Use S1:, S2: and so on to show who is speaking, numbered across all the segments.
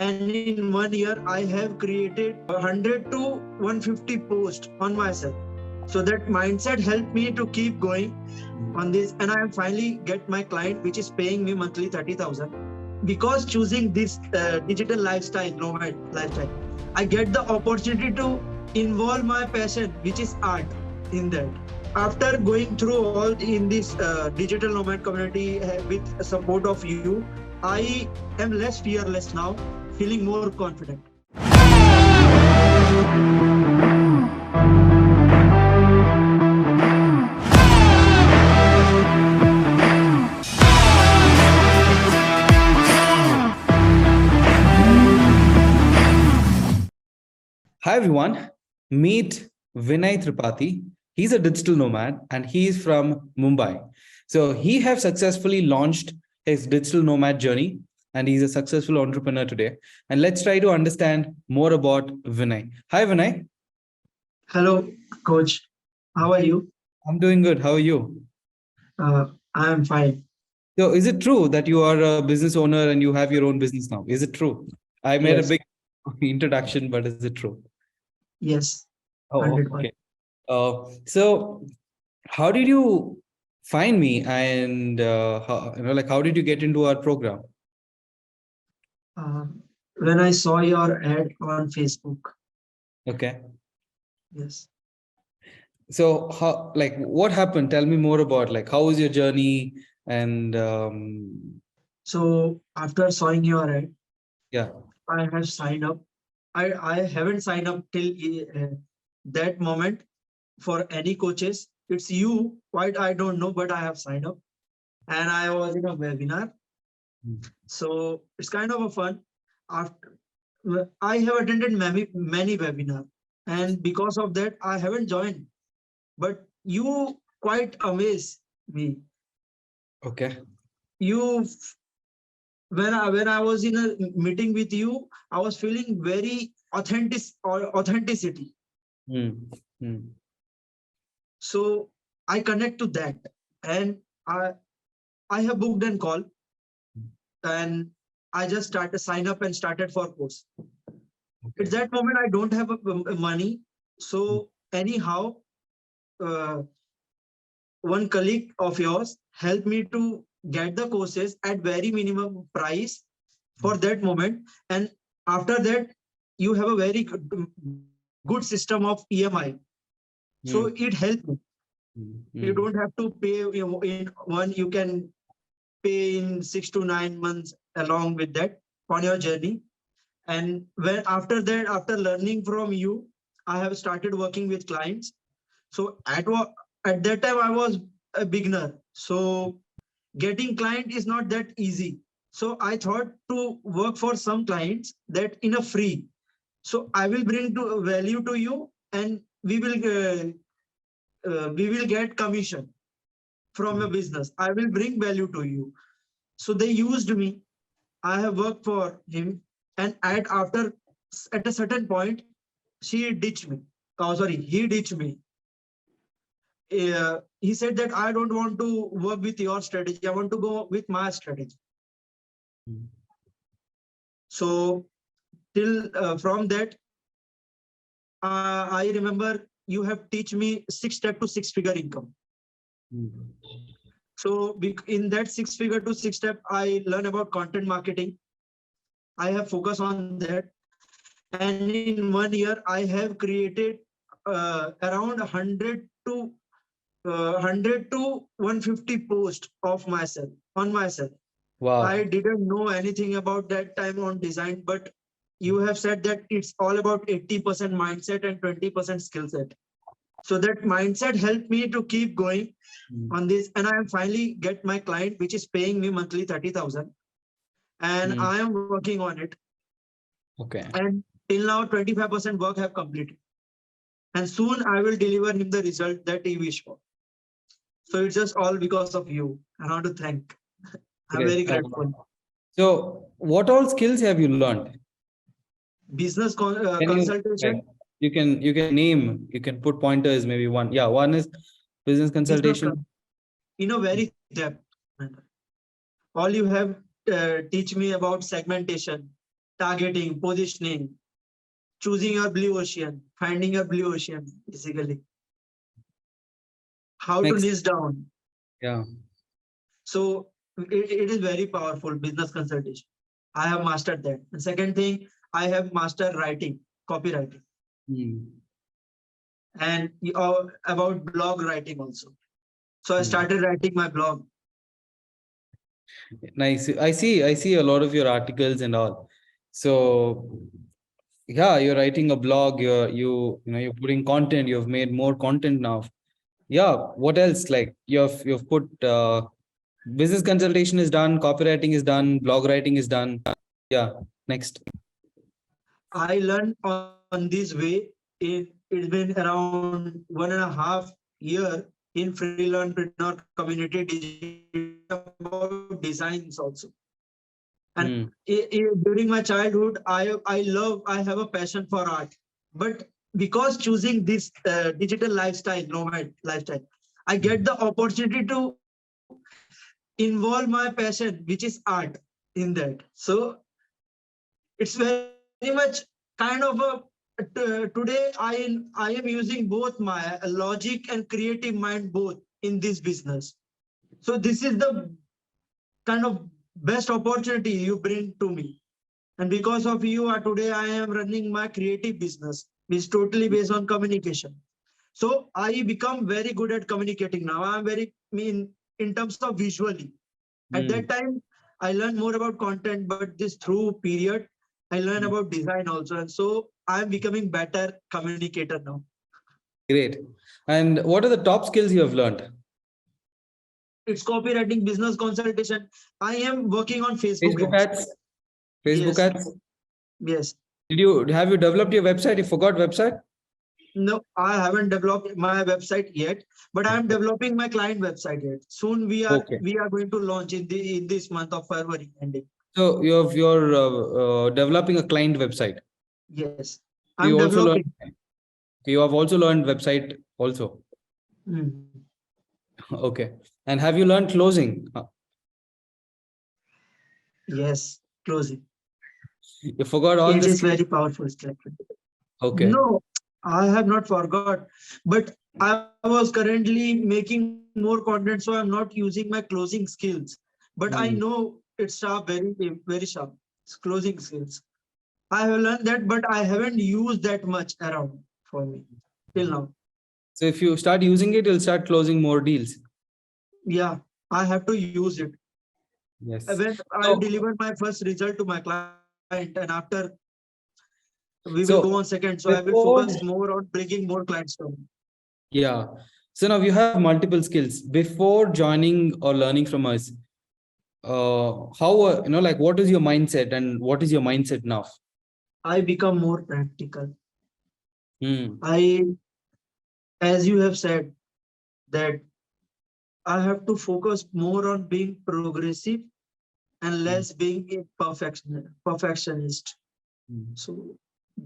S1: And in 1 year, I have created 100 to 150 posts on myself. So that mindset helped me to keep going on this. And I finally get my client, which is paying me monthly 30,000. Because choosing this digital lifestyle, nomad lifestyle, I get the opportunity to involve my passion, which is art, in that. After going through all in this digital nomad community with support of you, I am less fearless now, feeling more confident.
S2: Hi everyone, meet Vinay Tripathi. He's a digital nomad and he is from Mumbai. So he have successfully launched his digital nomad journey and he's a successful entrepreneur today. And let's try to understand more about Vinay. Hi Vinay.
S1: Hello, coach. How are you?
S2: I'm doing good. How are you?
S1: Uh, I am fine.
S2: So is it true that you are a business owner and you have your own business now? Is it true? I made a
S1: Yes,
S2: big introduction, but is it true?
S1: yes,
S2: Oh,
S1: 100%.
S2: okay. So how did you find me and how did you get into our program?
S1: Uh, when I saw your ad on Facebook,
S2: Okay.
S1: yes.
S2: So how, like, what happened? Tell me more about, like, how was your journey? And
S1: So after seeing your ad,
S2: yeah.
S1: I have signed up. I haven't signed up till that moment for any coaches. It's you, quite I don't know, but I have signed up and I was in a webinar. So it's kind of a fun. After I have attended many webinar, and because of that, I haven't joined. But you quite amaze me.
S2: Okay.
S1: You when I was in a meeting with you, I was feeling very authenticity.
S2: Hmm. Hmm.
S1: So I connect to that, and I have booked and call, and I just started sign up and started for course. At
S2: Okay.
S1: that moment, I don't have money, so anyhow, uh, one colleague of yours helped me to get the courses at very minimum price for that moment, and after that, you have a very good system of EMI, so
S2: Hmm.
S1: it helped me. You
S2: Hmm.
S1: don't have to pay in one, you can pay in 6 to 9 months along with that on your journey. And when after that, after learning from you, I have started working with clients. So at that time I was a beginner, so getting client is not that easy. So I thought to work for some clients that in a free. So I will bring to value to you, and we will get commission from a business. I will bring value to you. So they used me. I have worked for him, and at a certain point, she ditched me. Oh, sorry, he ditched me. He said that I don't want to work with your strategy. I want to go with my strategy.
S2: Hmm.
S1: So till from that, I remember you have teach me 6 step to 6 figure income.
S2: Hmm.
S1: So in that 6 figure to 6 step, I learn about content marketing. I have focused on that, and in 1 year, I have created around 100 to 150 posts of myself on myself. I
S2: Wow.
S1: didn't know anything about that time on design, but you have said that it's all about 80% mindset and 20% skill set. So that mindset helped me to keep going
S2: Hmm.
S1: on this. And I finally get my client, which is paying me monthly 30,000. And
S2: Hmm.
S1: I am working on it.
S2: Okay.
S1: And till now, 25% work have completed. And soon I will deliver him the result that he wished for. So it's just all because of you. I want to thank. I'm very
S2: Great.
S1: grateful.
S2: So what all skills have you learned?
S1: Business
S2: Can you, like,
S1: consultation,
S2: you can name, you can put pointers, maybe one. Yeah, one is business
S1: business
S2: consultation.
S1: in a very depth. All you have teach me about segmentation, targeting, positioning, choosing your blue ocean, finding your blue ocean, basically. How to
S2: Next.
S1: niche down.
S2: Yeah.
S1: So it is very powerful business consultation. I have mastered that. And second thing, I have mastered writing, copywriting,
S2: Hmm.
S1: and about blog writing also. So I
S2: Hmm.
S1: started writing my blog.
S2: Nice. I see a lot of your articles and all. So yeah, you're writing a blog, you're putting content, you've made more content now. Yeah, what else? Like you've put business consultation is done, copywriting is done, blog writing is done. Yeah, next.
S1: I learned on this way. It's been around 1.5 year in Freelanpreneur community digital about designs also. And
S2: Hmm.
S1: during my childhood, I have a passion for art, but because choosing this digital lifestyle, nomad lifestyle, I
S2: Hmm.
S1: get the opportunity to involve my passion, which is art, in that. So it's very much kind of a today I am using both my logic and creative mind both in this business. So this is the kind of best opportunity you bring to me. And because of you, today I am running my creative business, which is totally based on communication. So I become very good at communicating now. I'm very in terms of visually. At that
S2: Hmm.
S1: time, I learned more about content, but this through period, I learned
S2: Hmm.
S1: about design also. And so I'm becoming better communicator now.
S2: Great. And what are the top skills you have learned?
S1: It's copywriting, business consultation. I am working on Facebook
S2: Facebook
S1: ads.
S2: ads. Facebook
S1: Yes,
S2: ads.
S1: yes.
S2: Have you developed your website? You forgot website?
S1: No, I haven't developed my website yet, but I'm developing my client website yet. Soon
S2: Okay.
S1: we are going to launch in this month of February ending.
S2: So you're developing a client website.
S1: Yes,
S2: So
S1: I'm developing.
S2: you have also learned website also.
S1: Mm.
S2: Okay. And have you learned closing?
S1: Yes, closing.
S2: You forgot all
S1: It
S2: the
S1: is
S2: skills.
S1: very powerful.
S2: Okay.
S1: No, I have not forgot, but I was currently making more content, so I'm not using my closing skills. But I
S2: Hmm.
S1: know it's sharp, very sharp. It's closing skills. I have learned that, but I haven't used that much around for me till now.
S2: So if you start using it, you'll start closing more deals.
S1: Yeah, I have to use it.
S2: Yes.
S1: When I
S2: So,
S1: delivered my first result to my client, and after we will go on
S2: so
S1: second, so I will focus
S2: before,
S1: more on bringing more clients to me.
S2: yeah. So now you have multiple skills. Before joining or learning from us, how, like what is your mindset and what is your mindset now?
S1: I become more practical.
S2: Hmm.
S1: I, as you have said, that I have to focus more on being progressive and
S2: Hmm.
S1: less being a perfectionist.
S2: Hmm.
S1: So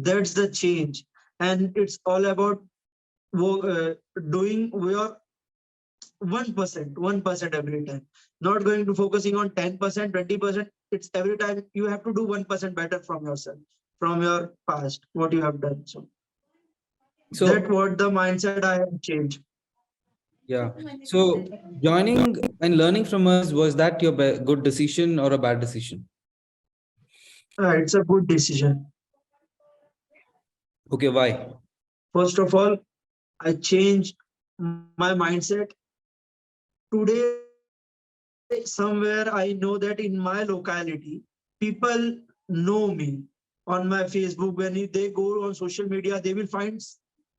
S1: that's the change, and it's all about doing your 1% every time. Not going to focusing on 10%, 20%. It's every time you have to do 1% better from yourself, from your past, what you have done. So that
S2: So,
S1: what the mindset I have changed.
S2: yeah. So joining and learning from us, was that your good decision or a bad decision?
S1: It's a good decision.
S2: Okay, why?
S1: First of all, I changed my mindset. Today, somewhere I know that in my locality, people know me on my Facebook. When they go on social media, they will find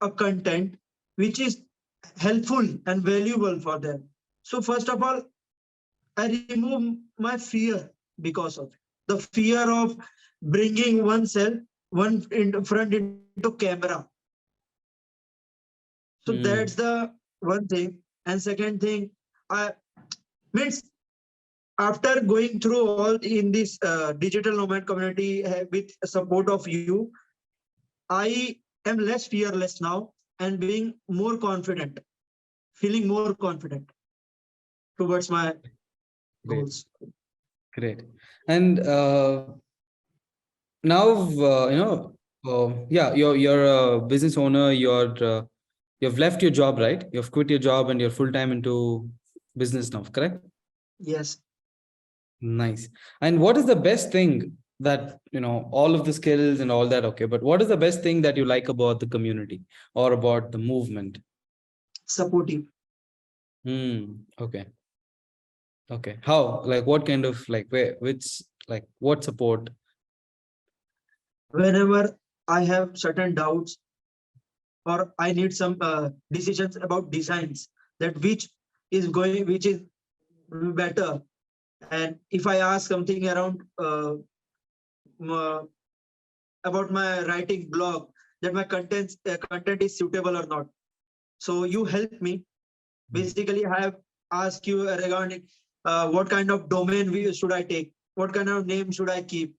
S1: a content which is helpful and valuable for them. So first of all, I remove my fear because of it. The fear of bringing oneself one in front into camera. So that's
S2: Hmm.
S1: the one thing. And second thing, I means after going through all in this digital nomad community with support of you, I am less fearless now and being more confident, feeling more confident towards my
S2: Great,
S1: goals.
S2: great. And now yeah, you're a business owner. You've left your job, right? You've quit your job and you're full time into business now, correct?
S1: Yes.
S2: Nice. And what is the best thing that, all of the skills and all that, okay, but what is the best thing that you like about the community or about the movement?
S1: Supportive.
S2: Okay. Okay. How? Like what kind of, like, where, which, like what support?
S1: Whenever I have certain doubts or I need some decisions about designs, that which is better. And if I ask something around m- about my writing blog, that my content is suitable or not. So you help me. Basically, I have asked you regarding what kind of domain should I take, what kind of name should I keep.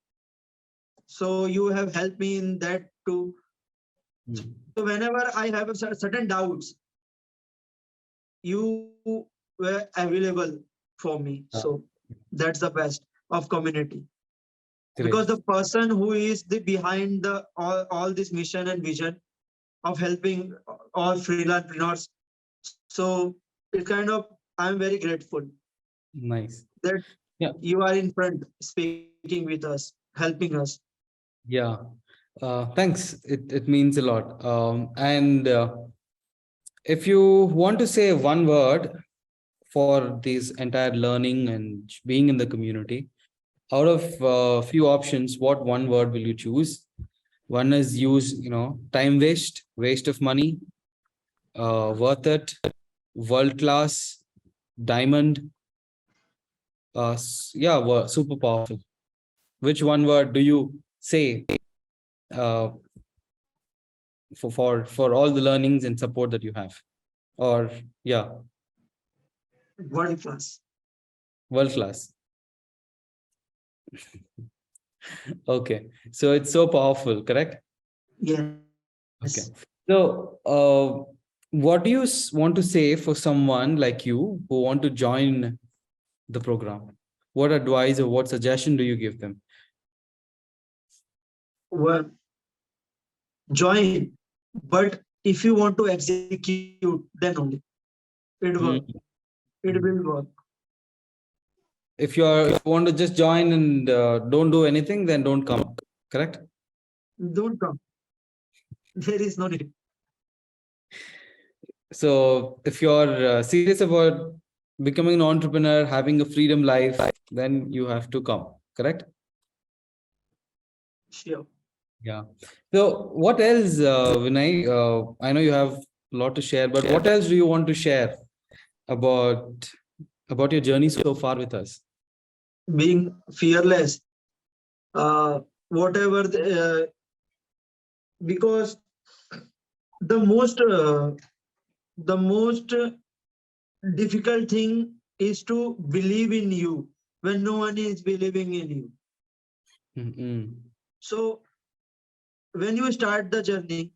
S1: So you have helped me in that too.
S2: Hmm.
S1: So whenever I have certain doubts, you were available for me.
S2: Ah,
S1: So that's the best of community, because
S2: great.
S1: the person who is the behind the all this mission and vision of helping all freelancers. So it's kind of, I'm very grateful
S2: Nice.
S1: that
S2: Yeah.
S1: you are in front speaking with us, helping us.
S2: Yeah. Thanks. It means a lot. And if you want to say one word for this entire learning and being in the community, out of few options, what one word will you choose? One is use, time waste of money, worth it, world class, diamond, yeah, super powerful. Which one word do you say uh, for all the learnings and support that you have? Or yeah,
S1: World class.
S2: world class. Okay, so it's so powerful, correct?
S1: Yes.
S2: Okay. So, what do you want to say for someone like you who want to join the program? What advice or what suggestion do you give them?
S1: Well, join, but if you want to execute, then only it work.
S2: Mm,
S1: It will
S2: mm.
S1: work.
S2: If you want to just join and don't do anything, then don't come. Correct?
S1: Don't come. There is no need.
S2: So, if you're serious about becoming an entrepreneur, having a freedom life, then you have to come. Correct?
S1: Sure.
S2: Yeah. So, what else, Vinay? I know you have a lot to share, but what else do you want to share about your journey so far with us?
S1: Being fearless. Whatever because the most difficult thing is to believe in you when no one is believing in you.
S2: Mm-mm.
S1: So when you start the journey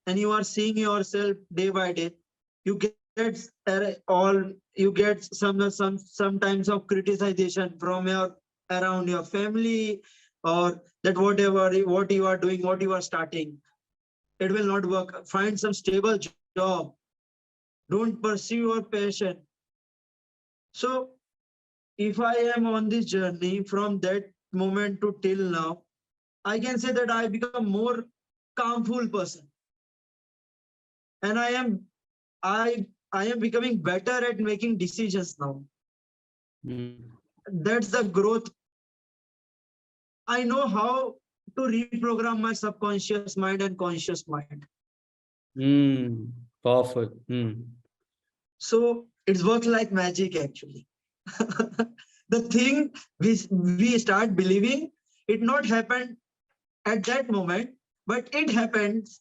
S1: and you are seeing yourself day by day, you get you get sometimes of criticization from your around your family, or that whatever what you are doing, what you are starting, it will not work. Find some stable job. Don't pursue your passion. So if I am on this journey from that moment to till now, I can say that I become more calmful person, and I am becoming better at making decisions now.
S2: Mm.
S1: That's the growth. I know how to reprogram my subconscious mind and conscious mind.
S2: Mm. Powerful. Mm.
S1: So it's works like magic actually. The thing we start believing, it not happened at that moment, but it happens.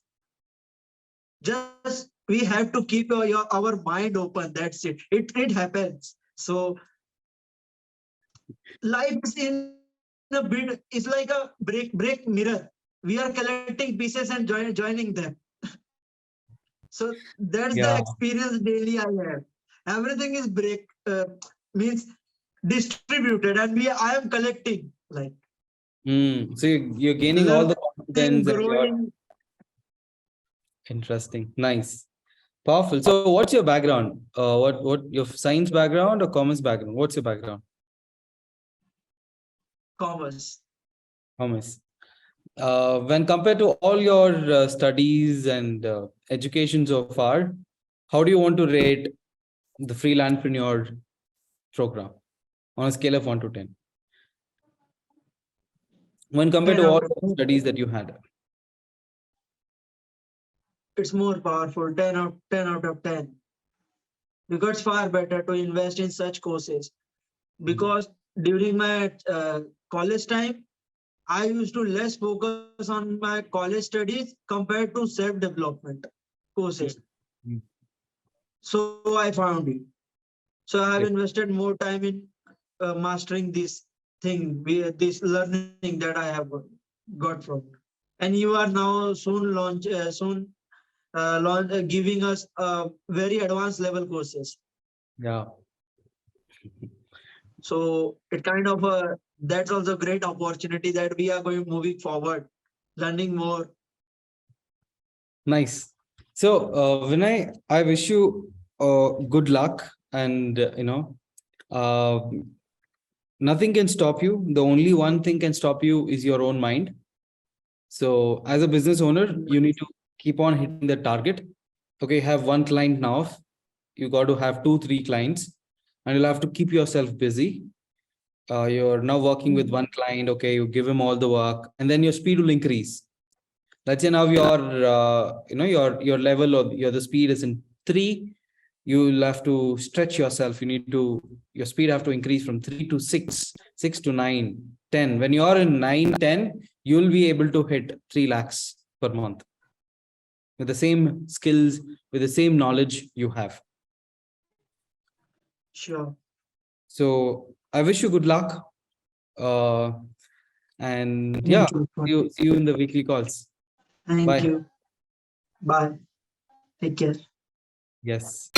S1: Just we have to keep our mind open. That's it. It happens. So life is in a bit, it's like a break mirror. We are collecting pieces and joining them. So that's the
S2: Yeah.
S1: experience daily I have. Everything is means distributed, and I am collecting like.
S2: So you're gaining all the
S1: Learning,
S2: confidence and you're
S1: growing.
S2: interesting. Nice. Powerful. So what's your background? What your science background or commerce background? What's your background?
S1: Commerce.
S2: Commerce. When compared to all your studies and education so far, how do you want to rate the Freelanpreneur program on a scale of 1 to 10? When compared
S1: 10
S2: to all
S1: out of
S2: the studies that you had.
S1: It's more powerful. 10 out of 10. Because it's far better to invest in such courses. Because during my college time, I used to less focus on my college studies compared to self-development courses.
S2: Mm.
S1: So I found it. So I have
S2: Yep.
S1: invested more time in mastering this thing, this learning that I have got from it. And you are now giving us very advanced level courses.
S2: Yeah.
S1: So it kind of that's also a great opportunity that we are going moving forward, learning more.
S2: Nice. So, Vinay, I wish you good luck, and uh, nothing can stop you. The only one thing can stop you is your own mind. So, as a business owner, you need to keep on hitting the target. Okay, have one client now. You got to have 2, 3 clients, and you'll have to keep yourself busy. You're now working with one client. Okay, you give him all the work, and then your speed will increase. Let's say now your level or the speed is in 3. You'll have to stretch yourself. Your speed have to increase from 3 to 6, 6 to 9, 10. When you are in 9, 10, you'll be able to hit 3 lakhs per month with the same skills, with the same knowledge you have.
S1: Sure.
S2: So I wish you good luck. And
S1: Thank
S2: yeah,
S1: you.
S2: see you in the weekly calls.
S1: Thank
S2: Bye.
S1: you. Bye. Take care.
S2: Yes.